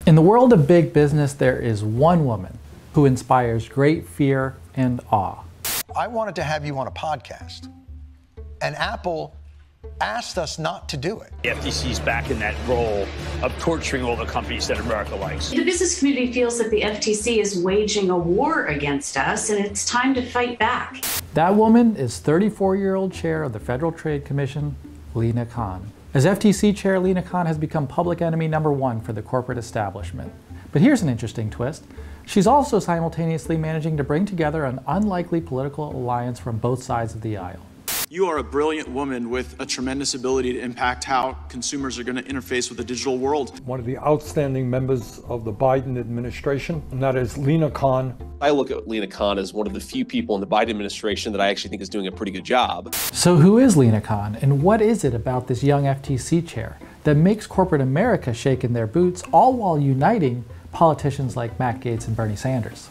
In the world of big business, there is one woman who inspires great fear and awe. I wanted to have you on a podcast, and Apple asked us not to do it. The FTC's back in that role of torturing all the companies that America likes. The business community feels that the FTC is waging a war against us, and it's time to fight back. That woman is 34-year-old chair of the Federal Trade Commission, Lina Khan. As FTC chair, Lina Khan has become public enemy #1 for the corporate establishment. But here's an interesting twist. She's also simultaneously managing to bring together an unlikely political alliance from both sides of the aisle. You are a brilliant woman with a tremendous ability to impact how consumers are going to interface with the digital world. One of the outstanding members of the Biden administration, and that is Lina Khan. I look at Lina Khan as one of the few people in the Biden administration that I actually think is doing a pretty good job. So who is Lina Khan, and what is it about this young FTC chair that makes corporate America shake in their boots, all while uniting politicians like Matt Gaetz and Bernie Sanders?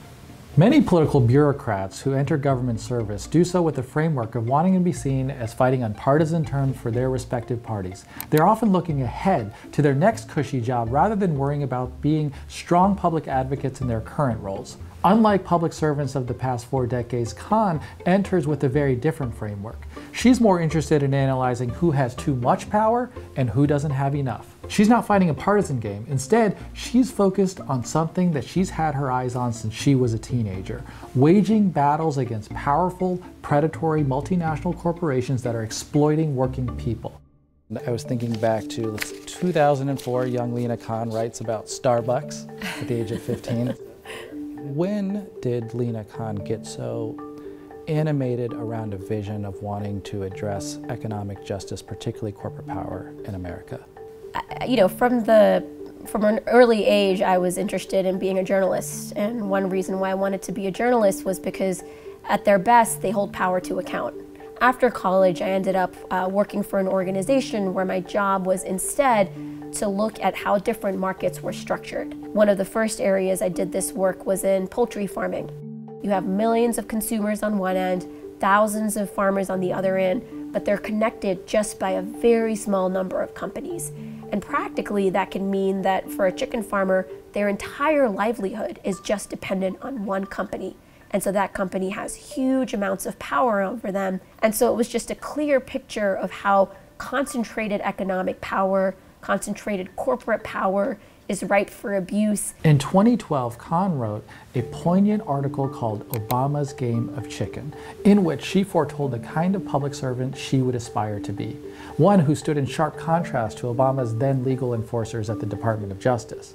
Many political bureaucrats who enter government service do so with the framework of wanting to be seen as fighting on partisan terms for their respective parties. They're often looking ahead to their next cushy job rather than worrying about being strong public advocates in their current roles. Unlike public servants of the past 4 decades, Khan enters with a very different framework. She's more interested in analyzing who has too much power and who doesn't have enough. She's not fighting a partisan game. Instead, she's focused on something that she's had her eyes on since she was a teenager, waging battles against powerful, predatory multinational corporations that are exploiting working people. I was thinking back to 2004, young Lina Khan writes about Starbucks at the age of 15. When did Lina Khan get so animated around a vision of wanting to address economic justice, particularly corporate power in America? You know, from an early age, I was interested in being a journalist. And one reason why I wanted to be a journalist was because at their best, they hold power to account. After college, I ended up working for an organization where my job was instead to look at how different markets were structured. One of the first areas I did this work was in poultry farming. You have millions of consumers on one end, thousands of farmers on the other end, but they're connected just by a very small number of companies. And practically that can mean that for a chicken farmer, their entire livelihood is just dependent on one company. And so that company has huge amounts of power over them. And so it was just a clear picture of how concentrated economic power, concentrated corporate power is ripe for abuse. In 2012, Khan wrote a poignant article called Obama's Game of Chicken, in which she foretold the kind of public servant she would aspire to be, one who stood in sharp contrast to Obama's then legal enforcers at the Department of Justice.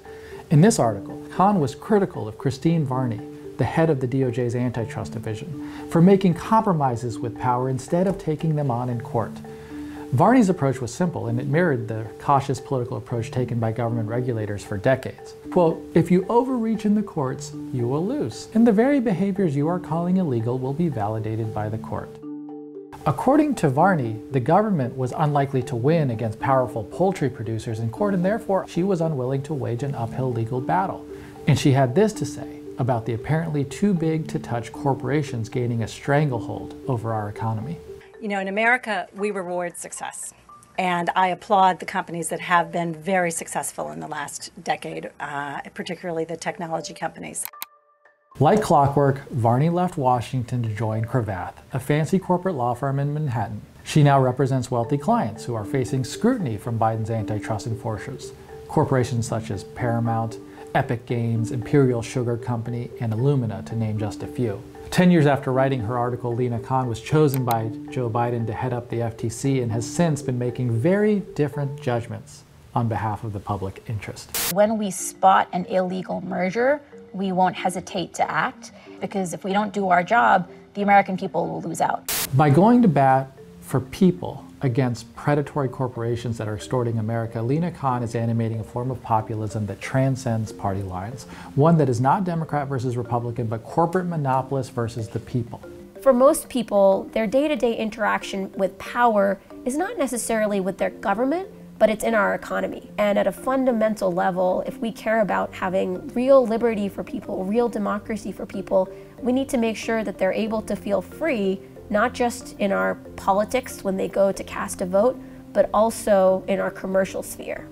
In this article, Khan was critical of Christine Varney, the head of the DOJ's antitrust division, for making compromises with power instead of taking them on in court. Varney's approach was simple, and it mirrored the cautious political approach taken by government regulators for decades. Quote, "If you overreach in the courts, you will lose, and the very behaviors you are calling illegal will be validated by the court." According to Varney, the government was unlikely to win against powerful poultry producers in court, and therefore she was unwilling to wage an uphill legal battle. And she had this to say about the apparently too big to touch corporations gaining a stranglehold over our economy. You know, in America, we reward success. And I applaud the companies that have been very successful in the last decade, particularly the technology companies. Like clockwork, Varney left Washington to join Cravath, a fancy corporate law firm in Manhattan. She now represents wealthy clients who are facing scrutiny from Biden's antitrust enforcers. Corporations such as Paramount, Epic Games, Imperial Sugar Company, and Illumina, to name just a few. 10 years after writing her article, Lina Khan was chosen by Joe Biden to head up the FTC and has since been making very different judgments on behalf of the public interest. When we spot an illegal merger, we won't hesitate to act, because if we don't do our job, the American people will lose out. By going to bat for people against predatory corporations that are extorting America, Lina Khan is animating a form of populism that transcends party lines, one that is not Democrat versus Republican, but corporate monopolists versus the people. For most people, their day-to-day interaction with power is not necessarily with their government, but it's in our economy. And at a fundamental level, if we care about having real liberty for people, real democracy for people, we need to make sure that they're able to feel free, not just in our politics when they go to cast a vote, but also in our commercial sphere.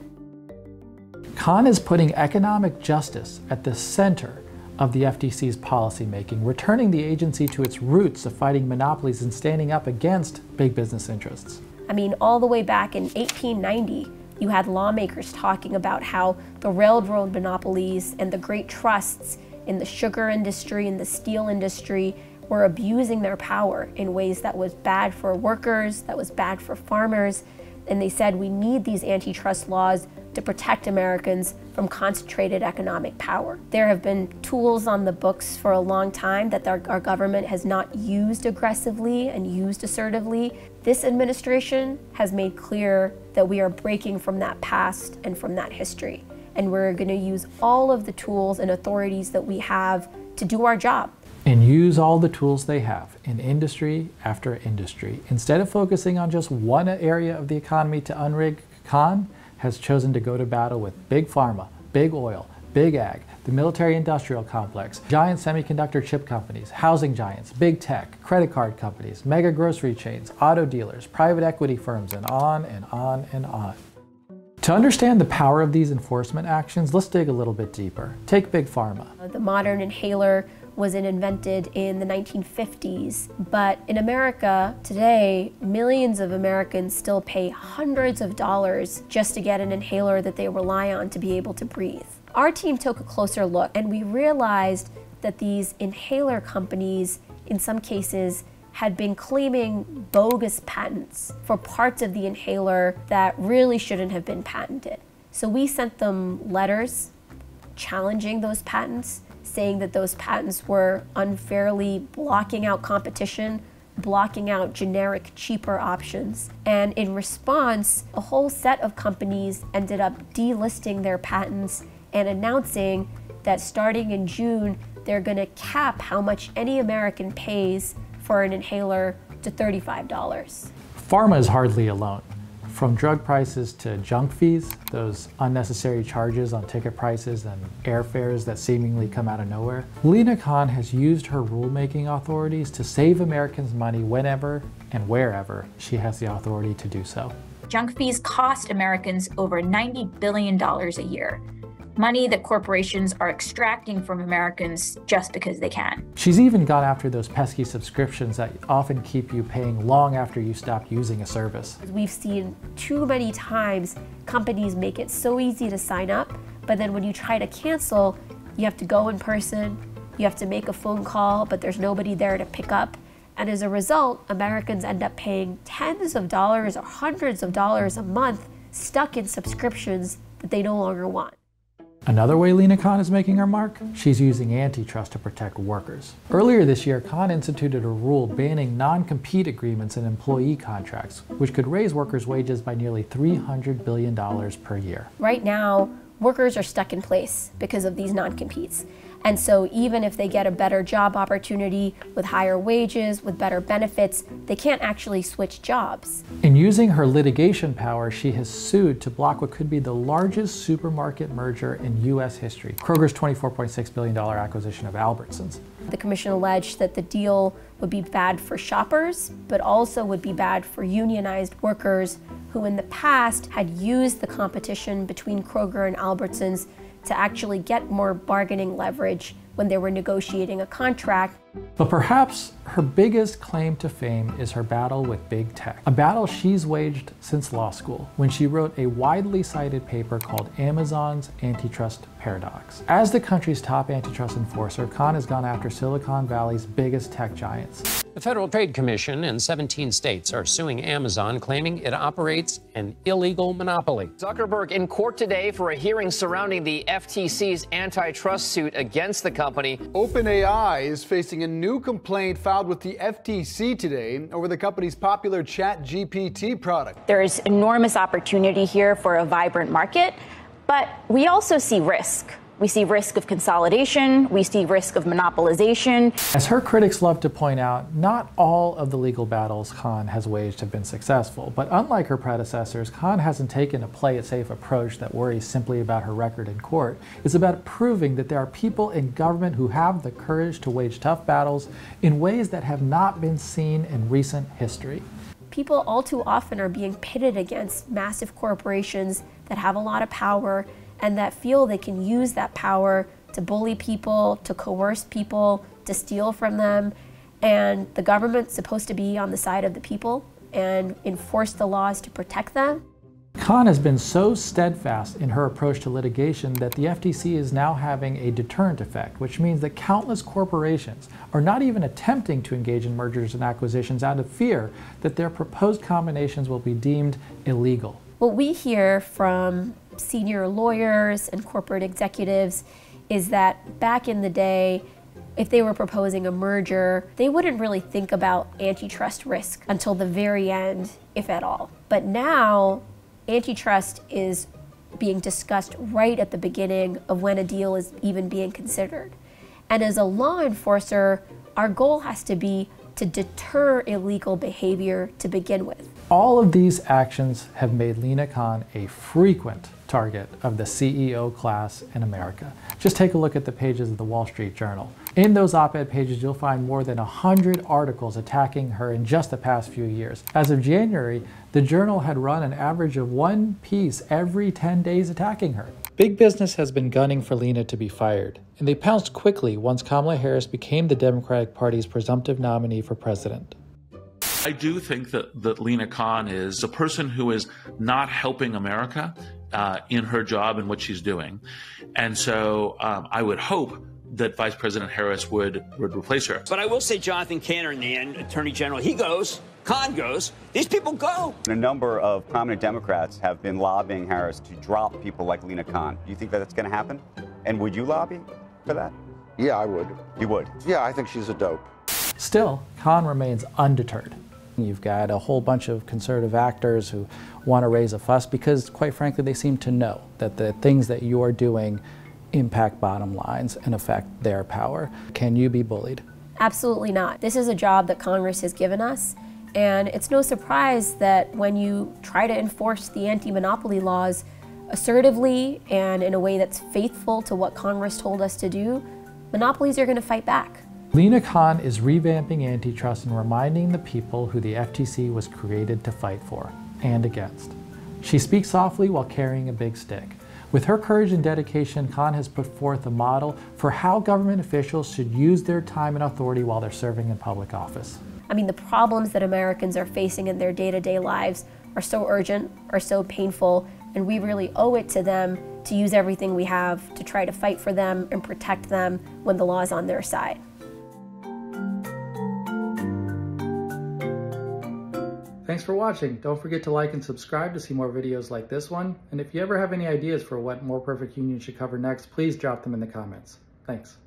Khan is putting economic justice at the center of the FTC's policymaking, returning the agency to its roots of fighting monopolies and standing up against big business interests. I mean, all the way back in 1890, you had lawmakers talking about how the railroad monopolies and the great trusts in the sugar industry and the steel industry were abusing their power in ways that was bad for workers, that was bad for farmers. And they said we need these antitrust laws to protect Americans from concentrated economic power. There have been tools on the books for a long time that our government has not used aggressively and used assertively. This administration has made clear that we are breaking from that past and from that history. And we're going to use all of the tools and authorities that we have to do our job. And use all the tools they have in industry after industry. Instead of focusing on just one area of the economy to unrig, Khan has chosen to go to battle with big pharma, big oil, big ag, the military-industrial complex, giant semiconductor chip companies, housing giants, big tech, credit card companies, mega grocery chains, auto dealers, private equity firms, and on and on and on. To understand the power of these enforcement actions, let's dig a little bit deeper. Take big pharma. The modern inhaler was invented in the 1950s, but in America today, millions of Americans still pay hundreds of dollars just to get an inhaler that they rely on to be able to breathe. Our team took a closer look and we realized that these inhaler companies, in some cases, had been claiming bogus patents for parts of the inhaler that really shouldn't have been patented. So we sent them letters challenging those patents, saying that those patents were unfairly blocking out competition, blocking out generic, cheaper options. And in response, a whole set of companies ended up delisting their patents and announcing that starting in June, they're going to cap how much any American pays for an inhaler to $35. Pharma is hardly alone. From drug prices to junk fees, those unnecessary charges on ticket prices and airfares that seemingly come out of nowhere, Lina Khan has used her rulemaking authorities to save Americans money whenever and wherever she has the authority to do so. Junk fees cost Americans over $90 billion a year. Money that corporations are extracting from Americans just because they can. She's even gone after those pesky subscriptions that often keep you paying long after you stop using a service. We've seen too many times companies make it so easy to sign up, but then when you try to cancel, you have to go in person, you have to make a phone call, but there's nobody there to pick up. And as a result, Americans end up paying tens of dollars or hundreds of dollars a month stuck in subscriptions that they no longer want. Another way Lina Khan is making her mark? She's using antitrust to protect workers. Earlier this year, Khan instituted a rule banning non-compete agreements in employee contracts, which could raise workers' wages by nearly $300 billion per year. Right now, workers are stuck in place because of these non-competes. And so even if they get a better job opportunity with higher wages, with better benefits, they can't actually switch jobs. In using her litigation power, she has sued to block what could be the largest supermarket merger in U.S. history, Kroger's $24.6 billion acquisition of Albertsons. The commission alleged that the deal would be bad for shoppers, but also would be bad for unionized workers who in the past had used the competition between Kroger and Albertsons to actually get more bargaining leverage when they were negotiating a contract. But perhaps her biggest claim to fame is her battle with big tech, a battle she's waged since law school when she wrote a widely cited paper called Amazon's Antitrust Paradox. As the country's top antitrust enforcer, Khan has gone after Silicon Valley's biggest tech giants. The Federal Trade Commission and 17 states are suing Amazon, claiming it operates an illegal monopoly. Zuckerberg in court today for a hearing surrounding the FTC's antitrust suit against the company. OpenAI is facing a new complaint filed with the FTC today over the company's popular ChatGPT product. There is enormous opportunity here for a vibrant market, but we also see risk. We see risk of consolidation, we see risk of monopolization. As her critics love to point out, not all of the legal battles Khan has waged have been successful, but unlike her predecessors, Khan hasn't taken a play-it-safe approach that worries simply about her record in court. It's about proving that there are people in government who have the courage to wage tough battles in ways that have not been seen in recent history. People all too often are being pitted against massive corporations that have a lot of power and that feel they can use that power to bully people, to coerce people, to steal from them. And the government's supposed to be on the side of the people and enforce the laws to protect them. Khan has been so steadfast in her approach to litigation that the FTC is now having a deterrent effect, which means that countless corporations are not even attempting to engage in mergers and acquisitions out of fear that their proposed combinations will be deemed illegal. What we hear from senior lawyers and corporate executives is that back in the day, if they were proposing a merger, they wouldn't really think about antitrust risk until the very end, if at all. But now, antitrust is being discussed right at the beginning of when a deal is even being considered. And as a law enforcer, our goal has to be to deter illegal behavior to begin with. All of these actions have made Lina Khan a frequent target of the CEO class in America. Just take a look at the pages of the Wall Street Journal. In those op-ed pages, you'll find more than 100 articles attacking her in just the past few years. As of January, the Journal had run an average of one piece every 10 days attacking her. Big business has been gunning for Lina to be fired, and they pounced quickly once Kamala Harris became the Democratic Party's presumptive nominee for president. I do think that Lina Khan is a person who is not helping America in her job and what she's doing. And so I would hope that Vice President Harris would replace her. But I will say Jonathan Cantor in the end, Attorney General, he goes, Khan goes, these people go. A number of prominent Democrats have been lobbying Harris to drop people like Lina Khan. Do you think that that's going to happen? And would you lobby for that? Yeah, I would. You would? Yeah, I think she's a dope. Still, Khan remains undeterred. You've got a whole bunch of conservative actors who want to raise a fuss because, quite frankly, they seem to know that the things that you're doing impact bottom lines and affect their power. Can you be bullied? Absolutely not. This is a job that Congress has given us, and it's no surprise that when you try to enforce the anti-monopoly laws assertively and in a way that's faithful to what Congress told us to do, monopolies are going to fight back. Lina Khan is revamping antitrust and reminding the people who the FTC was created to fight for and against. She speaks softly while carrying a big stick. With her courage and dedication, Khan has put forth a model for how government officials should use their time and authority while they're serving in public office. I mean, the problems that Americans are facing in their day-to-day lives are so urgent, are so painful, and we really owe it to them to use everything we have to try to fight for them and protect them when the law is on their side. Thanks for watching. Don't forget to like and subscribe to see more videos like this one. And if you ever have any ideas for what More Perfect Union should cover next, please drop them in the comments. Thanks.